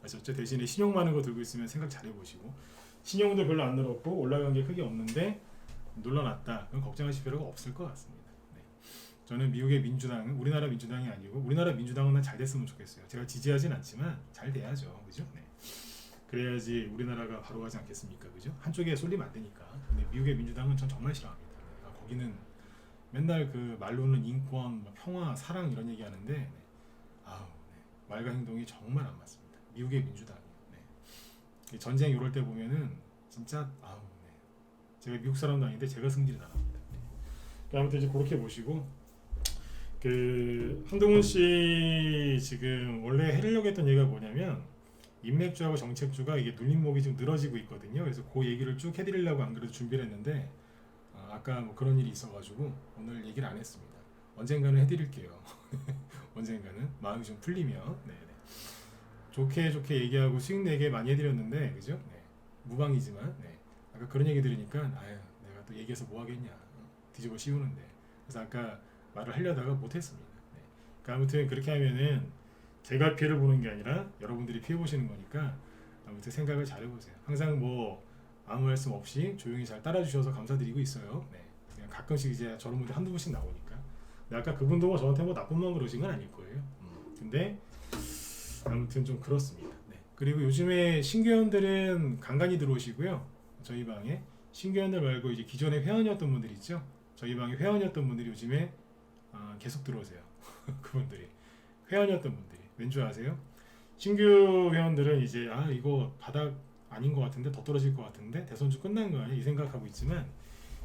아셨죠? 대신에 신용 많은 거 들고 있으면 생각 잘 해보시고 신용도 별로 안 늘었고 올라간 게 크게 없는데 눌러놨다. 그럼 걱정하실 필요가 없을 것 같습니다. 네. 저는 미국의 민주당은 우리나라 민주당이 아니고 우리나라 민주당은 잘 됐으면 좋겠어요. 제가 지지하진 않지만 잘 돼야죠. 그죠? 네. 그래야지 우리나라가 바로 가지 않겠습니까? 그죠? 한쪽에 쏠리면 안 되니까. 근데 미국의 민주당은 전 정말 싫어합니다. 네. 거기는 맨날 그 말로는 인권, 평화, 사랑 이런 얘기하는데 네. 아우 네. 말과 행동이 정말 안 맞습니다. 미국의 민주당이요. 네. 전쟁 이럴 때 보면은 진짜 아우 네. 제가 미국 사람도 아닌데 제가 승질이 나갑니다. 네. 아무튼 이제 그렇게 보시고 그 한동훈 씨 지금 원래 해려고 했던 얘기가 뭐냐면 인맥주하고 정책주가 이게 눌림목이 좀 늘어지고 있거든요. 그래서 그 얘기를 쭉 해드리려고 안 그래도 준비를 했는데 아까 뭐 그런 일이 있어가지고 오늘 얘기를 안 했습니다. 언젠가는 해드릴게요. 언젠가는 마음이 좀 풀리면 네네. 좋게 얘기하고 수익 내게 많이 해드렸는데 그죠? 네. 무방이지만 네. 아까 그런 얘기 들으니까 아유 내가 또 얘기해서 뭐 하겠냐 뒤집어 씌우는데 그래서 아까 말을 하려다가 못했습니다. 네. 그러니까 아무튼 그렇게 하면은 제가 피해를 보는 게 아니라 여러분들이 피해 보시는 거니까 아무튼 생각을 잘 해보세요. 항상 뭐 아무 말씀 없이 조용히 잘 따라주셔서 감사드리고 있어요. 네. 그냥 가끔씩 이제 저런 분들 한두 번씩 나오니까. 근데 아까 그분도 뭐 저한테 뭐 나쁜 마음 그러신 건 아닐 거예요. 근데 아무튼 좀 그렇습니다. 네. 그리고 요즘에 신규회원들은 간간히 들어오시고요. 저희 방에 신규회원들 말고 이제 기존에 회원이었던 분들 있죠. 저희 방에 회원이었던 분들이 요즘에 계속 들어오세요. 그분들이 회원이었던 분들이 왠지 아세요? 신규 회원들은 이제 이거 바닥 아닌 것 같은데 더 떨어질 것 같은데 대선주 끝난 거 아니야 이 생각하고 있지만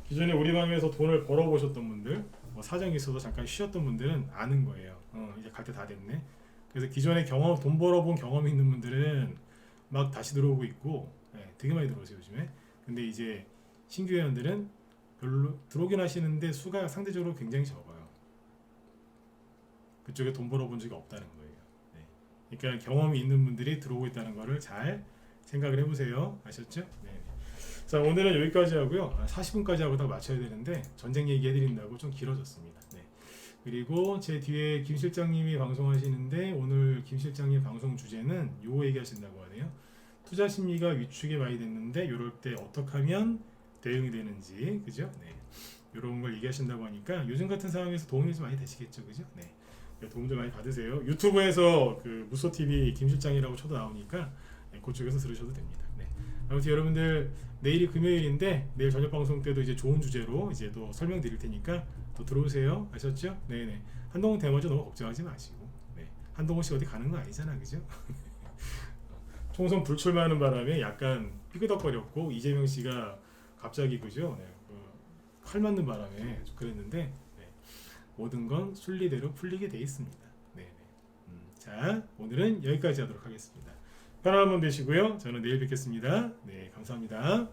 기존에 우리 방에서 돈을 벌어보셨던 분들 뭐 사정이 있어서 잠깐 쉬었던 분들은 아는 거예요. 이제 갈 때 다 됐네. 그래서 기존에 돈 벌어본 경험이 있는 분들은 막 다시 들어오고 있고 네, 되게 많이 들어오세요 요즘에. 근데 이제 신규 회원들은 별로 들어오긴 하시는데 수가 상대적으로 굉장히 적어요. 그쪽에 돈 벌어본 적이 없다는 거예요. 네. 그러니까 경험이 있는 분들이 들어오고 있다는 거를 잘 생각을 해보세요. 아셨죠? 네. 자 오늘은 여기까지 하고요. 40분까지 하고 딱 맞춰야 되는데 전쟁 얘기 해드린다고 좀 길어졌습니다. 네. 그리고 제 뒤에 김 실장님이 방송하시는데 오늘 김 실장님 방송 주제는 요 얘기하신다고 하네요. 투자 심리가 위축이 많이 됐는데 이럴 때 어떻게 하면 대응이 되는지 그죠? 네. 이런 걸 얘기하신다고 하니까 요즘 같은 상황에서 도움이 좀 많이 되시겠죠, 그죠? 네. 도움 좀 많이 받으세요. 유튜브에서 그 무소TV 김 실장이라고 쳐도 나오니까 네, 그쪽에서 들으셔도 됩니다. 네. 아무튼 여러분들 내일이 금요일인데 내일 저녁 방송 때도 이제 좋은 주제로 이제 또 설명드릴 테니까 또 들어오세요. 아셨죠? 네네. 한동훈 대머리 너무 걱정하지 마시고. 네. 한동훈 씨 어디 가는 거 아니잖아, 그죠? 총선 불출마하는 바람에 약간 삐그덕거렸고 이재명 씨가 갑자기 그죠? 네. 칼 맞는 바람에 그랬는데 네. 모든 건 순리대로 풀리게 돼 있습니다. 네네. 자 오늘은 여기까지 하도록 하겠습니다. 편안한 밤 되시고요. 저는 내일 뵙겠습니다. 네 감사합니다.